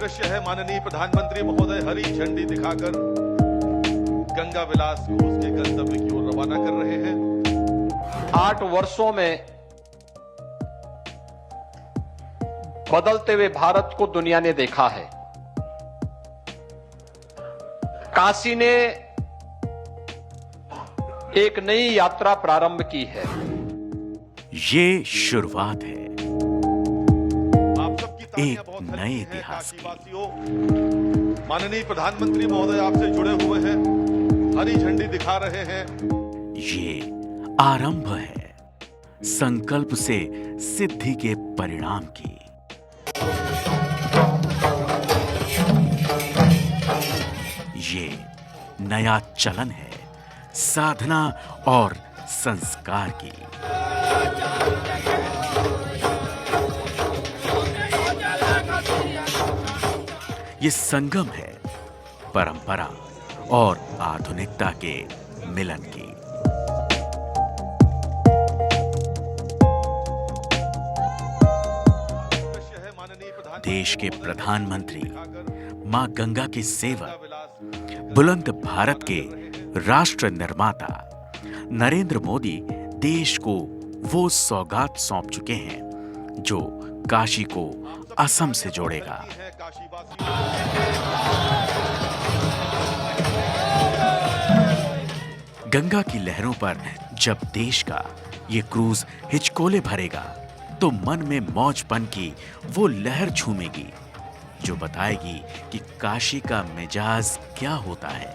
दृश्य है माननीय प्रधानमंत्री महोदय हरी झंडी दिखाकर गंगा विलास क्रूज के गंतव्य की ओर रवाना कर रहे हैं। 8 वर्षों में बदलते हुए भारत को दुनिया ने देखा है। काशी ने एक नई यात्रा प्रारंभ की है। ये शुरुआत है आप सबकी तालियां एक बहुत नए हल्की हैं। इतिहास की। काशीवासियों, माननीय प्रधानमंत्री महोदय आपसे जुड़े हुए हैं, हरी झंडी दिखा रहे हैं। ये आरंभ है संकल्प से सिद्धि के परिणाम की। ये नया चलन है साधना और संस्कार की। ये संगम है परंपरा और आधुनिकता के मिलन की। देश के प्रधानमंत्री मां गंगा के सेवक, बुलंद भारत के राष्ट्र निर्माता नरेंद्र मोदी देश को वो सौगात सौंप चुके हैं जो काशी को असम से जोड़ेगा। गंगा की लहरों पर जब देश का ये क्रूज हिचकोले भरेगा तो मन में मौजपन की वो लहर झूमेगी जो बताएगी कि काशी का मिजाज क्या होता है।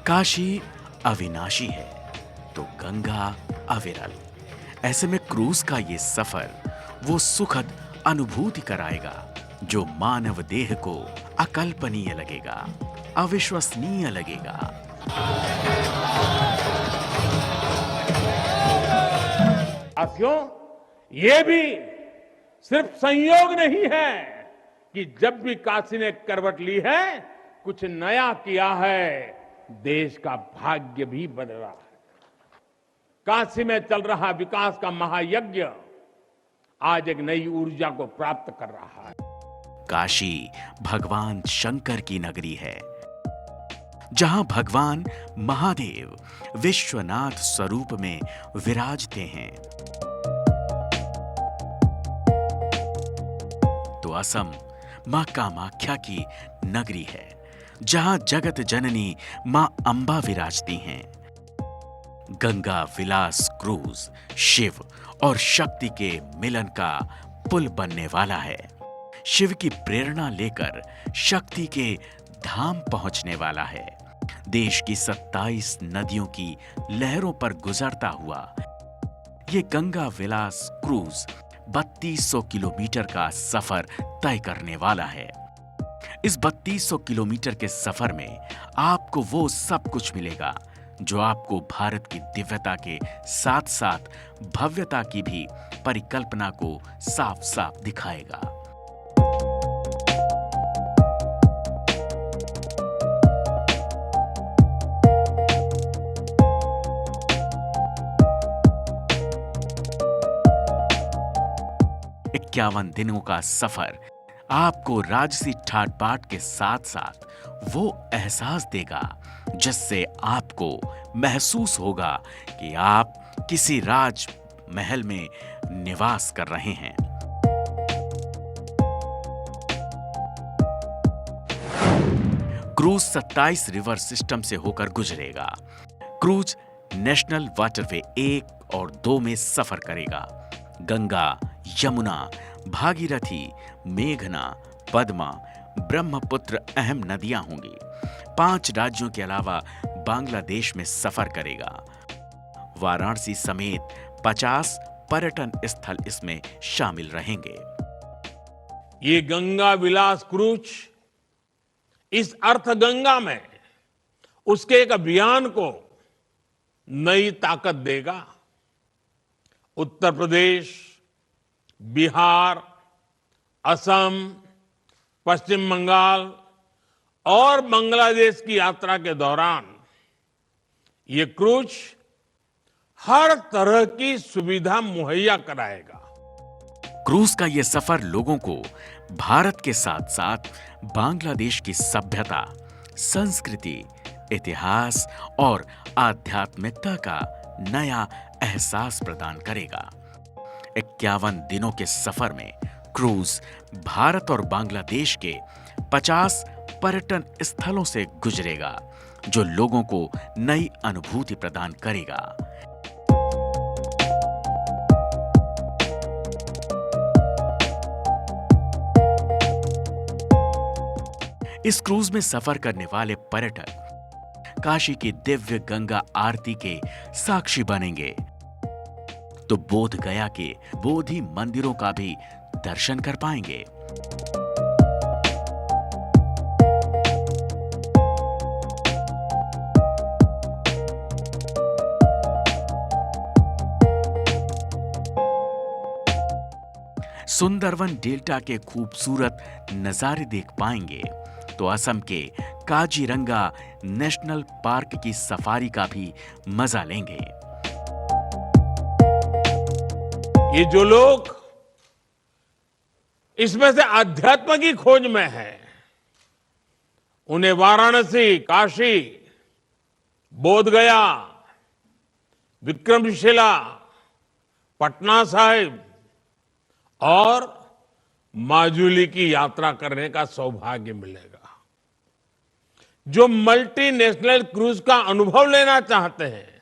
काशी अविनाशी है तो गंगा अविरल। ऐसे में क्रूज का ये सफर वो सुखद अनुभूति कराएगा जो मानव देह को अकल्पनीय लगेगा, अविश्वसनीय लगेगा। साथियों, ये भी सिर्फ संयोग नहीं है कि जब भी काशी ने करवट ली है, कुछ नया किया है, देश का भाग्य भी बदला है। काशी में चल रहा विकास का महायज्ञ आज एक नई ऊर्जा को प्राप्त कर रहा है। काशी भगवान शंकर की नगरी है जहां भगवान महादेव विश्वनाथ स्वरूप में विराजते हैं। तो असम मां कामाख्या की नगरी है जहां जगत जननी मां अंबा विराजती हैं। गंगा विलास क्रूज शिव और शक्ति के मिलन का पुल बनने वाला है। शिव की प्रेरणा लेकर शक्ति के धाम पहुंचने वाला है। देश की 27 नदियों की लहरों पर गुजरता हुआ ये गंगा विलास क्रूज 3200 किलोमीटर का सफर तय करने वाला है। इस 3200 किलोमीटर के सफर में आपको वो सब कुछ मिलेगा जो आपको भारत की दिव्यता के साथ साथ भव्यता की भी परिकल्पना को साफ साफ दिखाएगा। इक्यावन दिनों का सफर आपको राजसी ठाट बाट के साथ साथ वो एहसास देगा जिससे आपको महसूस होगा कि आप किसी राज महल में निवास कर रहे हैं। क्रूज 27 रिवर सिस्टम से होकर गुजरेगा। क्रूज नेशनल वाटरवे 1 और 2 में सफर करेगा। गंगा, यमुना, भागीरथी, मेघना, पद्मा, ब्रह्मपुत्र अहम नदियां होंगी। 5 राज्यों के अलावा बांग्लादेश में सफर करेगा। वाराणसी समेत 50 पर्यटन स्थल इसमें शामिल रहेंगे। ये गंगा विलास क्रूज इस अर्थ गंगा में उसके एक अभियान को नई ताकत देगा। उत्तर प्रदेश, बिहार, असम, पश्चिम बंगाल और बांग्लादेश की यात्रा के दौरान ये क्रूज हर तरह की सुविधा मुहैया कराएगा। क्रूज का यह सफर लोगों को भारत के साथ साथ बांग्लादेश की सभ्यता, संस्कृति, इतिहास और आध्यात्मिकता का नया एहसास प्रदान करेगा। 51 दिनों के सफर में क्रूज भारत और बांग्लादेश के 50 पर्यटन स्थलों से गुजरेगा, जो लोगों को नई अनुभूति प्रदान करेगा। इस क्रूज में सफर करने वाले पर्यटक काशी की दिव्य गंगा आरती के साक्षी बनेंगे, तो बोध गया के बोधि मंदिरों का भी दर्शन कर पाएंगे। सुंदरवन डेल्टा के खूबसूरत नजारे देख पाएंगे, तो असम के काजीरंगा नेशनल पार्क की सफारी का भी मजा लेंगे। ये जो लोग इसमें से आध्यात्म की खोज में हैं, उन्हें वाराणसी, काशी, बोधगया, विक्रमशिला, पटना साहिब और माजुली की यात्रा करने का सौभाग्य मिलेगा। जो मल्टीनेशनल क्रूज का अनुभव लेना चाहते हैं,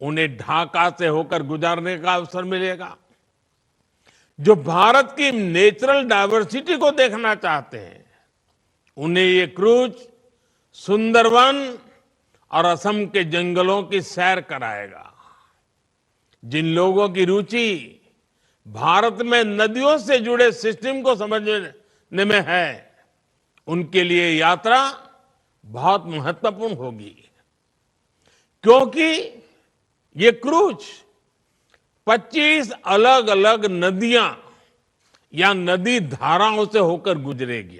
उन्हें ढाका से होकर गुजरने का अवसर मिलेगा। जो भारत की नेचुरल डायवर्सिटी को देखना चाहते हैं, उन्हें ये क्रूज सुंदरवन और असम के जंगलों की सैर कराएगा। जिन लोगों की रुचि भारत में नदियों से जुड़े सिस्टम को समझने में है, उनके लिए यात्रा बहुत महत्वपूर्ण होगी, क्योंकि ये क्रूज 25 अलग अलग नदियां या नदी धाराओं से होकर गुजरेगी।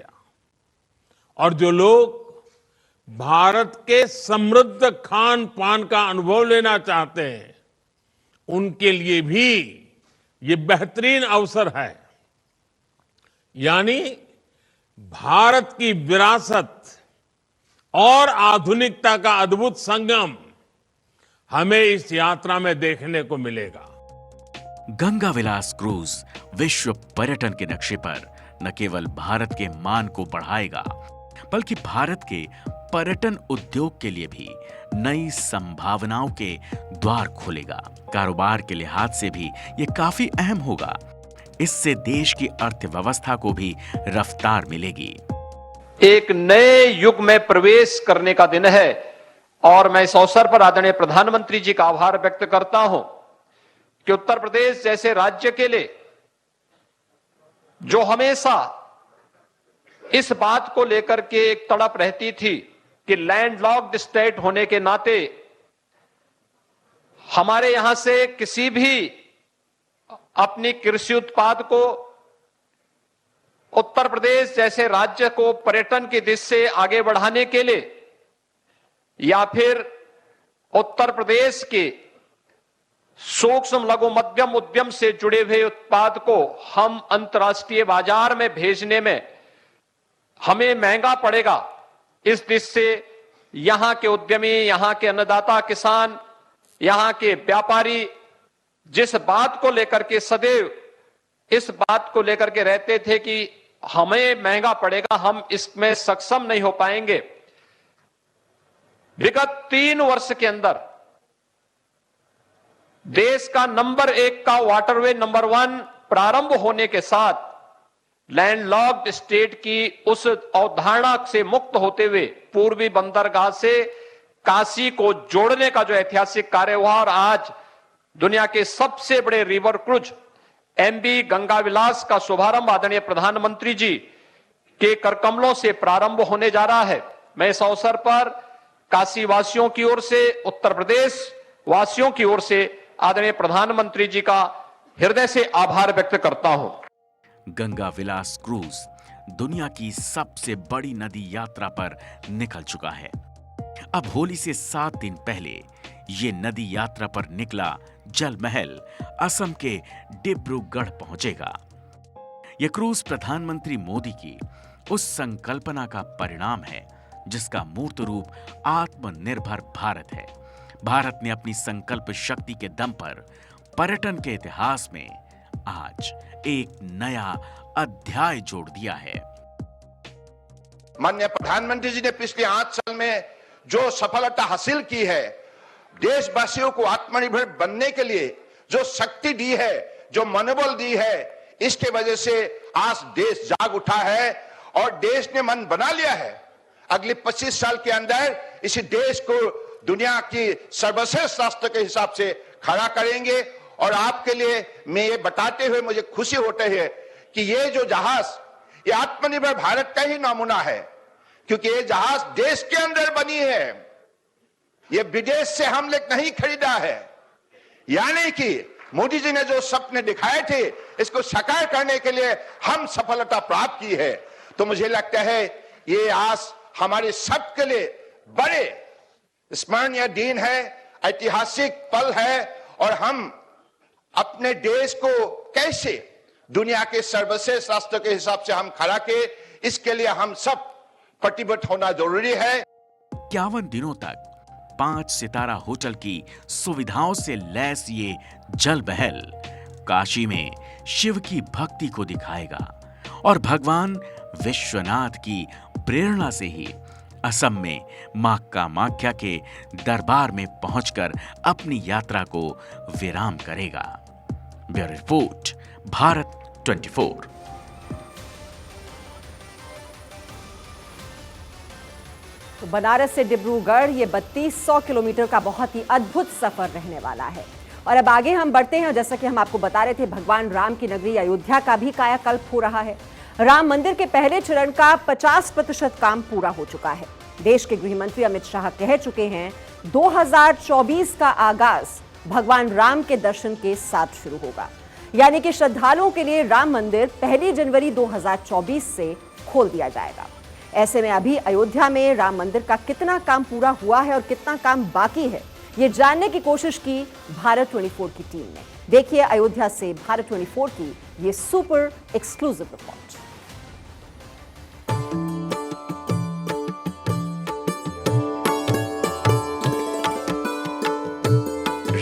और जो लोग भारत के समृद्ध खान पान का अनुभव लेना चाहते हैं, उनके लिए भी ये बेहतरीन अवसर है। यानी भारत की विरासत और आधुनिकता का अद्भुत संगम हमें इस यात्रा में देखने को मिलेगा। गंगा विलास क्रूज विश्व पर्यटन के नक्शे पर न केवल भारत के मान को बढ़ाएगा, बल्कि भारत के पर्यटन उद्योग के लिए भी नई संभावनाओं के द्वार खोलेगा। कारोबार के लिहाज से भी ये काफी अहम होगा। इससे देश की अर्थव्यवस्था को भी रफ्तार मिलेगी। एक नए युग में प्रवेश करने का दिन है और मैं इस अवसर पर आदरणीय प्रधानमंत्री जी का आभार व्यक्त करता हूं कि उत्तर प्रदेश जैसे राज्य के लिए जो हमेशा इस बात को लेकर के एक तड़प रहती थी कि लैंडलॉक्ड स्टेट होने के नाते हमारे यहां से किसी भी अपनी कृषि उत्पाद को उत्तर प्रदेश जैसे राज्य को पर्यटन की दिशा से आगे बढ़ाने के लिए या फिर उत्तर प्रदेश के सूक्ष्म लघु मध्यम उद्यम से जुड़े हुए उत्पाद को हम अंतर्राष्ट्रीय बाजार में भेजने में हमें महंगा पड़ेगा, इस दिशा से यहां के उद्यमी, यहां के अन्नदाता किसान, यहां के व्यापारी जिस बात को लेकर के सदैव इस बात को लेकर के रहते थे कि हमें महंगा पड़ेगा, हम इसमें सक्षम नहीं हो पाएंगे। विगत 3 वर्ष के अंदर देश का नंबर 1 का वाटरवे नंबर 1 प्रारंभ होने के साथ लैंडलॉक्ड स्टेट की उस अवधारणा से मुक्त होते हुए पूर्वी बंदरगाह से काशी को जोड़ने का जो ऐतिहासिक कार्य हुआ और आज दुनिया के सबसे बड़े रिवर क्रूज एमबी गंगा विलास का शुभारंभ आदरणीय प्रधानमंत्री जी के करकमलों से प्रारंभ होने जा रहा है। मैं इस अवसर पर काशी वासियों की ओर से, उत्तर प्रदेश वासियों की ओर से आदरणीय प्रधानमंत्री जी का हृदय से आभार व्यक्त करता हूं। गंगा विलास क्रूज दुनिया की सबसे बड़ी नदी यात्रा पर निकल चुका है। अब होली से 7 दिन पहले ये नदी यात्रा पर निकला जल महल असम के डिब्रूगढ़ पहुंचेगा। यह क्रूज प्रधानमंत्री मोदी की उस संकल्पना का परिणाम है जिसका मूर्त रूप आत्मनिर्भर भारत है। भारत ने अपनी संकल्प शक्ति के दम पर पर्यटन के इतिहास में आज एक नया अध्याय जोड़ दिया है। माननीय प्रधानमंत्री जी ने पिछले 8 साल में जो सफलता हासिल की है, देशवासियों को आत्मनिर्भर बनने के लिए जो शक्ति दी है, जो मनोबल दी है, इसके वजह से आज देश जाग उठा है और देश ने मन बना लिया है अगले 25 साल के अंदर इस देश को दुनिया की सर्वश्रेष्ठ राष्ट्र के हिसाब से खड़ा करेंगे। और आपके लिए मैं ये बताते हुए मुझे खुशी होती है कि ये जो जहाज, ये आत्मनिर्भर भारत का ही नमूना है, क्योंकि ये जहाज देश के अंदर बनी है, ये विदेश से हमने नहीं खरीदा है। यानी कि मोदी जी ने जो सपने दिखाए थे, इसको साकार करने के लिए हम सफलता प्राप्त की है। तो मुझे लगता है ये आज हमारे सबके लिए बड़े स्मरणीय दिन है, ऐतिहासिक पल है। और हम अपने देश को कैसे दुनिया के सर्वश्रेष्ठ राष्ट्र के हिसाब से हम खड़ा के, इसके लिए हम सब प्रतिबद्ध होना जरूरी है। 51 दिनों तक 5 सितारा होटल की सुविधाओं से लैस ये जल महल काशी में शिव की भक्ति को दिखाएगा और भगवान विश्वनाथ की प्रेरणा से ही असम में मां कामाख्या के दरबार में पहुंचकर अपनी यात्रा को विराम करेगा। Bureau report, Bharat 24। तो बनारस से डिब्रूगढ़ ये 3200 किलोमीटर का बहुत ही अद्भुत सफर रहने वाला है। और अब आगे हम बढ़ते हैं। जैसा कि हम आपको बता रहे थे, भगवान राम की नगरी अयोध्या का भी कायाकल्प हो रहा है। राम मंदिर के पहले चरण का 50% काम पूरा हो चुका है। देश के गृह मंत्री अमित शाह कह चुके हैं 2024 का आगाज भगवान राम के दर्शन के साथ शुरू होगा। यानी कि श्रद्धालुओं के लिए राम मंदिर 1 जनवरी 2024 से खोल दिया जाएगा। ऐसे में अभी अयोध्या में राम मंदिर का कितना काम पूरा हुआ है और कितना काम बाकी है, ये जानने की कोशिश की भारत 24 की टीम ने। देखिए अयोध्या से भारत 24 की ये सुपर एक्सक्लूसिव रिपोर्ट।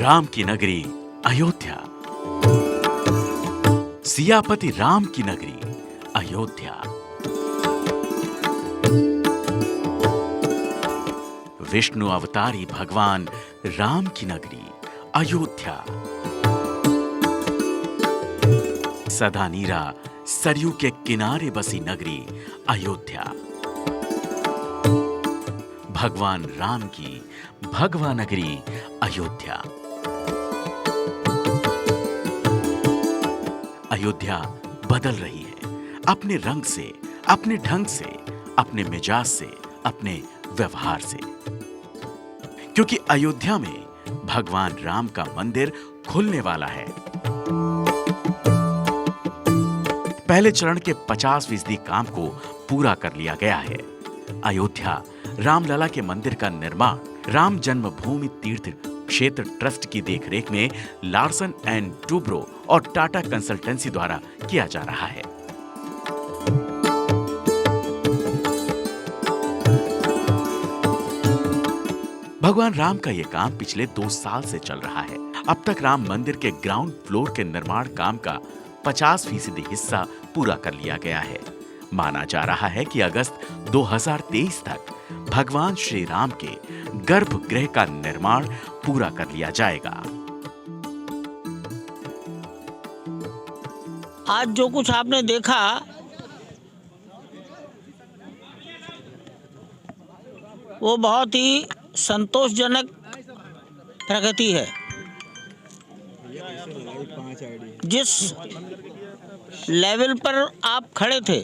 राम की नगरी अयोध्या, सियापति राम की नगरी अयोध्या, विष्णु अवतारी भगवान राम की नगरी अयोध्या, सदा नीरा सरयू के किनारे बसी नगरी अयोध्या, भगवान राम की भगवा नगरी अयोध्या। अयोध्या बदल रही है अपने रंग से, अपने ढंग से, अपने मिजाज से, अपने व्यवहार से, क्योंकि अयोध्या में भगवान राम का मंदिर खुलने वाला है। पहले चरण के 50% काम को पूरा कर लिया गया है। अयोध्या रामलला के मंदिर का निर्माण राम जन्मभूमि तीर्थ क्षेत्र ट्रस्ट की देखरेख में लार्सन एंड टूब्रो और टाटा कंसल्टेंसी द्वारा किया जा रहा है। भगवान राम का यह काम पिछले 2 साल से चल रहा है। अब तक राम मंदिर के ग्राउंड फ्लोर के निर्माण काम का 50% हिस्सा पूरा कर लिया गया है। माना जा रहा है कि अगस्त 2023 तक भगवान श्री राम के गर्भगृह का निर्माण पूरा कर लिया जाएगा। आज जो कुछ आपने देखा, वो बहुत ही संतोषजनक प्रगति है। जिस लेवल पर आप खड़े थे,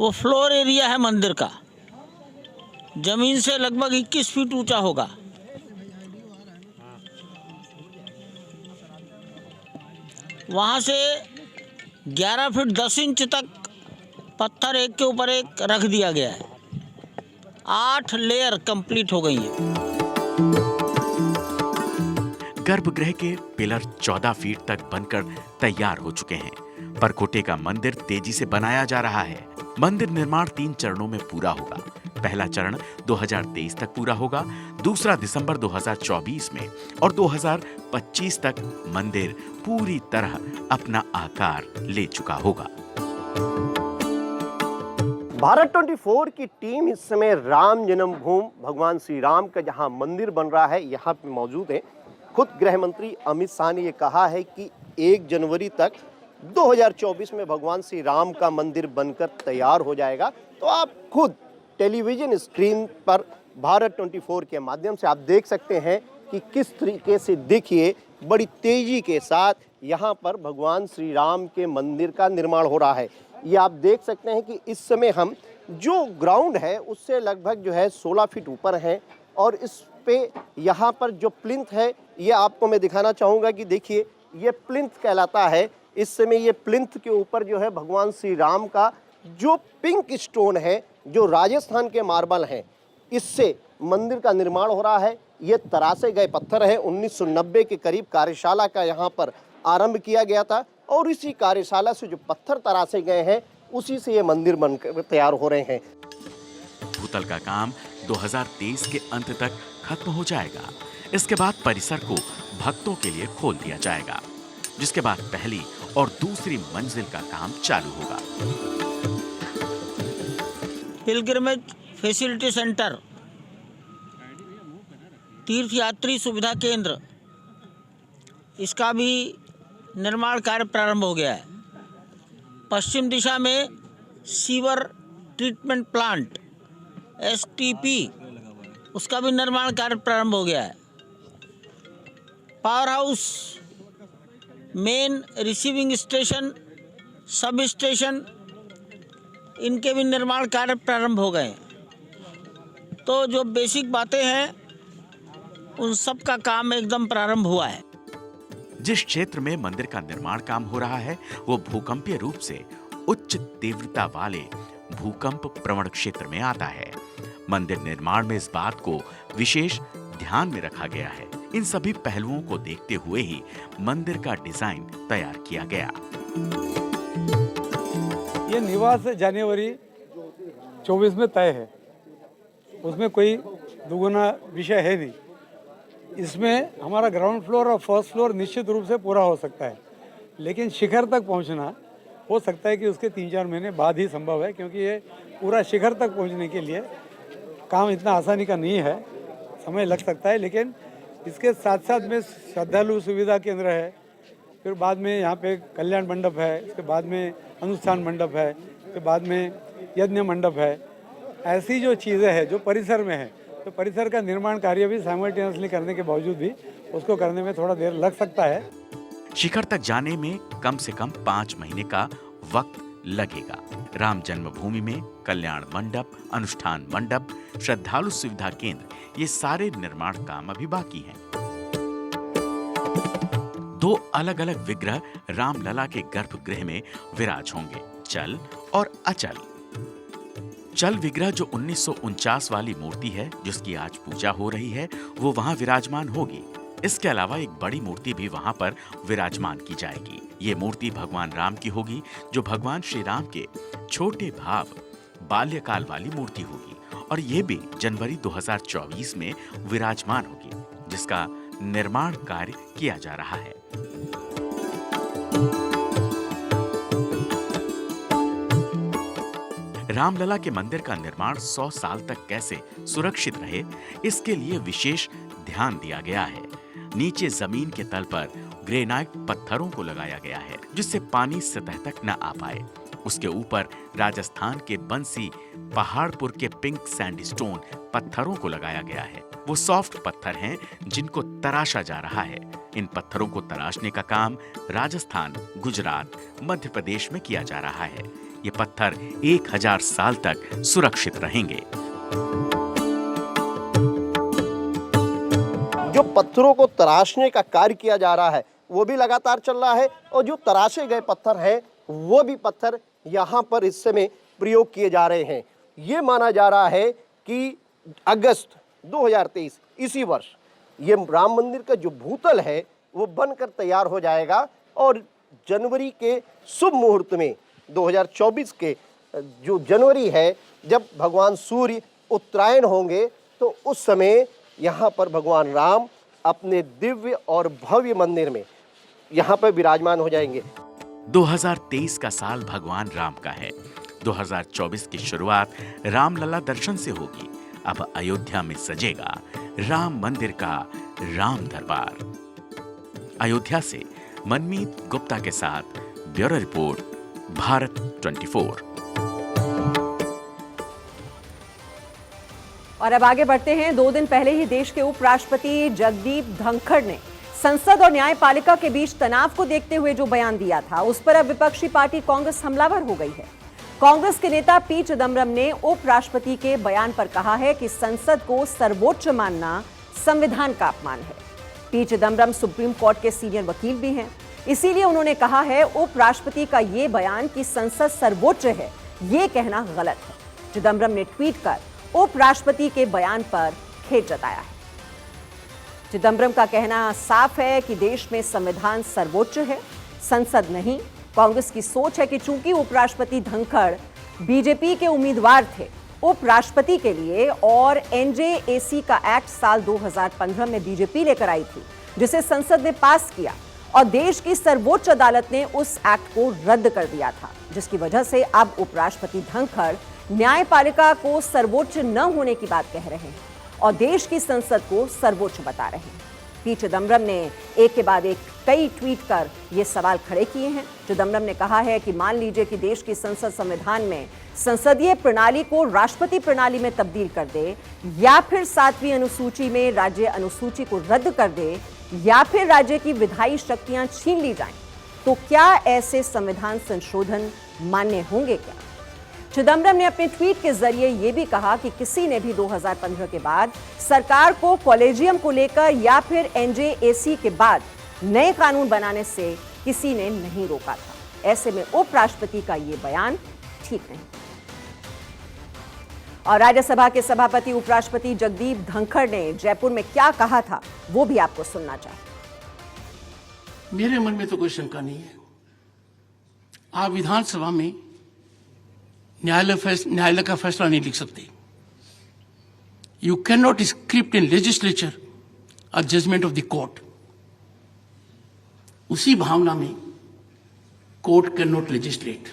वो फ्लोर एरिया है मंदिर का, जमीन से लगभग 21 फीट ऊंचा होगा। वहां से 11 फीट 10 इंच तक पत्थर एक के ऊपर एक रख दिया गया है। 8 लेयर कंप्लीट हो गई हैं। गर्भगृह के पिलर 14 फीट तक बनकर तैयार हो चुके हैं। परकोटे का मंदिर तेजी से बनाया जा रहा है। मंदिर निर्माण 3 चरणों में पूरा होगा। पहला चरण 2023 तक पूरा होगा, दूसरा दिसंबर 2024 में और 2025 तक मंदिर पूरी तरह अपना आकार ले चुका होगा। भारत 24 की टीम इस समय राम जन्मभूमि भगवान श्री राम का जहां मंदिर बन रहा है यहाँ पे मौजूद है। खुद गृह मंत्री अमित शाह ने ये कहा है कि 1 जनवरी तक 2024 में भगवान श्री राम का मंदिर बनकर तैयार हो जाएगा। तो आप खुद टेलीविजन स्क्रीन पर भारत 24 के माध्यम से आप देख सकते हैं कि किस तरीके से देखिए बड़ी तेजी के साथ यहाँ पर भगवान श्री राम के मंदिर का निर्माण हो रहा है। ये आप देख सकते हैं कि इस समय हम जो ग्राउंड है उससे लगभग जो है 16 फीट ऊपर हैं और इस पे यहाँ पर जो प्लिंथ है ये आपको मैं दिखाना चाहूँगा कि देखिए ये प्लिंथ कहलाता है। इस समय ये प्लिंथ के ऊपर जो है भगवान श्री राम का जो पिंक स्टोन है, जो राजस्थान के मार्बल हैं, इससे मंदिर का निर्माण हो रहा है। ये तरासे गए पत्थर है। 1990 के करीब कार्यशाला का यहाँ पर आरंभ किया गया था और इसी कार्यशाला से जो पत्थर तरासे गए हैं उसी से ये मंदिर बनकर तैयार हो रहे हैं। भूतल का काम 2023 के अंत तक खत्म हो जाएगा। इसके बाद परिसर को भक्तों के लिए खोल दिया जाएगा, जिसके बाद पहली और दूसरी मंजिल का काम चालू होगा। पिलग्रिमेज फैसिलिटी सेंटर, तीर्थयात्री सुविधा केंद्र, इसका भी निर्माण कार्य प्रारंभ हो गया है। पश्चिम दिशा में सीवर ट्रीटमेंट प्लांट STP, उसका भी निर्माण कार्य प्रारंभ हो गया है। Power house, main receiving station, sub station, इनके भी निर्माण कार्य प्रारंभ हो गए। तो जो बेसिक बातें हैं उन सब का काम एकदम प्रारंभ हुआ है। जिस क्षेत्र में मंदिर का निर्माण काम हो रहा है वो भूकंपीय रूप से उच्च तीव्रता वाले भूकंप प्रवण क्षेत्र में आता है। मंदिर निर्माण में इस बात को विशेष ध्यान में रखा गया है। इन सभी पहलुओं को देखते हुए ही मंदिर का डिजाइन तैयार किया गया। ये निवास जनवरी 24 में तय है, उसमें कोई दुगुना विषय है नहीं। इसमें हमारा ग्राउंड फ्लोर और फर्स्ट फ्लोर निश्चित रूप से पूरा हो सकता है, लेकिन शिखर तक पहुंचना हो सकता है कि उसके 3-4 महीने बाद ही संभव है, क्योंकि ये पूरा शिखर तक पहुंचने के लिए काम इतना आसानी का नहीं है, समय लग सकता है। लेकिन इसके साथ साथ में श्रद्धालु सुविधा केंद्र है, फिर बाद में यहाँ पे कल्याण मंडप है, इसके बाद में अनुष्ठान मंडप है, इसके बाद में यज्ञ मंडप है। ऐसी जो चीज़ें हैं जो परिसर में है, तो परिसर का निर्माण कार्य भी साइमल्टेनियसली करने के बावजूद भी उसको करने में थोड़ा देर लग सकता है। शिखर तक जाने में कम से कम 5 महीने का वक्त लगेगा। राम जन्मभूमि में कल्याण मंडप, अनुष्ठान मंडप, श्रद्धालु सुविधा केंद्र, ये सारे निर्माण काम अभी बाकी हैं। 2 अलग-अलग विग्रह रामलला के गर्भगृह में विराज होंगे, चल और अचल। चल विग्रह जो 1949 वाली मूर्ति है, जिसकी आज पूजा हो रही है, वो वहां विराजमान होगी। इसके अलावा एक बड़ी मूर्ति भी वहां पर विराजमान की जाएगी। ये मूर्ति भगवान राम की होगी, जो भगवान श्री राम के छोटे भाव बाल्यकाल वाली मूर्ति होगी और ये भी जनवरी 2024 में विराजमान होगी, जिसका निर्माण कार्य किया जा रहा है। रामलला के मंदिर का निर्माण 100 साल तक कैसे सुरक्षित रहे, इसके लिए विशेष ध्यान दिया गया है। नीचे जमीन के तल पर ग्रेनाइट पत्थरों को लगाया गया है, जिससे पानी सतह तक न आ पाए। उसके ऊपर राजस्थान के बंसी पहाड़पुर के पिंक सैंडस्टोन पत्थरों को लगाया गया है। वो सॉफ्ट पत्थर हैं जिनको तराशा जा रहा है। इन पत्थरों को तराशने का काम राजस्थान, गुजरात, मध्य प्रदेश में किया जा रहा है। ये पत्थर 1000 साल तक सुरक्षित रहेंगे। जो पत्थरों को तराशने का कार्य किया जा रहा है वो भी लगातार चल रहा है और जो तराशे गए पत्थर हैं वो भी पत्थर यहाँ पर इस समय प्रयोग किए जा रहे हैं। ये माना जा रहा है कि अगस्त 2023 इसी वर्ष ये राम मंदिर का जो भूतल है वो बनकर तैयार हो जाएगा और जनवरी के शुभ मुहूर्त में 2024 के जो जनवरी है जब भगवान सूर्य उत्तरायण होंगे तो उस समय यहाँ पर भगवान राम अपने दिव्य और भव्य मंदिर में यहाँ पर विराजमान हो जाएंगे। 2023 का साल भगवान राम का है। 2024 की शुरुआत रामलला दर्शन से होगी। अब अयोध्या में सजेगा राम मंदिर का राम दरबार। अयोध्या से मनमीत गुप्ता के साथ ब्यूरो रिपोर्ट, भारत 24। और अब आगे बढ़ते हैं। 2 दिन पहले ही देश के उपराष्ट्रपति जगदीप धनखड़ ने संसद और न्यायपालिका के बीच तनाव को देखते हुए जो बयान दिया था उस पर अब विपक्षी पार्टी कांग्रेस हमलावर हो गई है। कांग्रेस के नेता पी चिदम्बरम ने उपराष्ट्रपति के बयान पर कहा है कि संसद को सर्वोच्च मानना संविधान का अपमान है। पी चिदम्बरम सुप्रीम कोर्ट के सीनियर वकील भी हैं, इसीलिए उन्होंने कहा है उपराष्ट्रपति का ये बयान कि संसद सर्वोच्च है ये कहना गलत है। चिदम्बरम ने ट्वीट कर उपराष्ट्रपति के बयान पर खेद जताया है। चिदम्बरम का कहना साफ है कि देश में संविधान सर्वोच्च है, संसद नहीं। कांग्रेस की सोच है कि चूंकि उपराष्ट्रपति धनखड़ बीजेपी के उम्मीदवार थे उपराष्ट्रपति के लिए और एनजेएसी का एक्ट साल 2015 में बीजेपी लेकर आई थी जिसे संसद ने पास किया और देश की सर्वोच्च अदालत ने उस एक्ट को रद्द कर दिया था, जिसकी वजह से अब उपराष्ट्रपति धनखड़ न्यायपालिका को सर्वोच्च न होने की बात कह रहे हैं और देश की संसद को सर्वोच्च बता रहे हैं। पी चिदम्बरम ने एक के बाद एक कई ट्वीट कर ये सवाल खड़े किए हैं। चिदम्बरम ने कहा है कि मान लीजिए कि देश की संसद संविधान में संसदीय प्रणाली को राष्ट्रपति प्रणाली में तब्दील कर दे या फिर 7वीं अनुसूची में राज्य अनुसूची को रद्द कर दे या फिर राज्य की विधायी शक्तियां छीन ली जाएं, तो क्या ऐसे संविधान संशोधन मान्य होंगे क्या? चिदम्बरम ने अपने ट्वीट के जरिए यह भी कहा कि किसी ने भी 2015 के बाद सरकार को कॉलेजियम को लेकर या फिर एनजेएसी के बाद नए कानून बनाने से किसी ने नहीं रोका था। ऐसे में उपराष्ट्रपति का यह बयान ठीक नहीं। और राज्यसभा के सभापति उपराष्ट्रपति जगदीप धनखड़ ने जयपुर में क्या कहा था वो भी आपको सुनना चाहिए। मेरे मन में तो कोई शंका नहीं है। आप विधानसभा में न्यायालय का फैसला नहीं लिख सकते। You can not script in legislature a judgement of the court. उसी भावना में कोर्ट कैन नॉट लेजिस्लेट।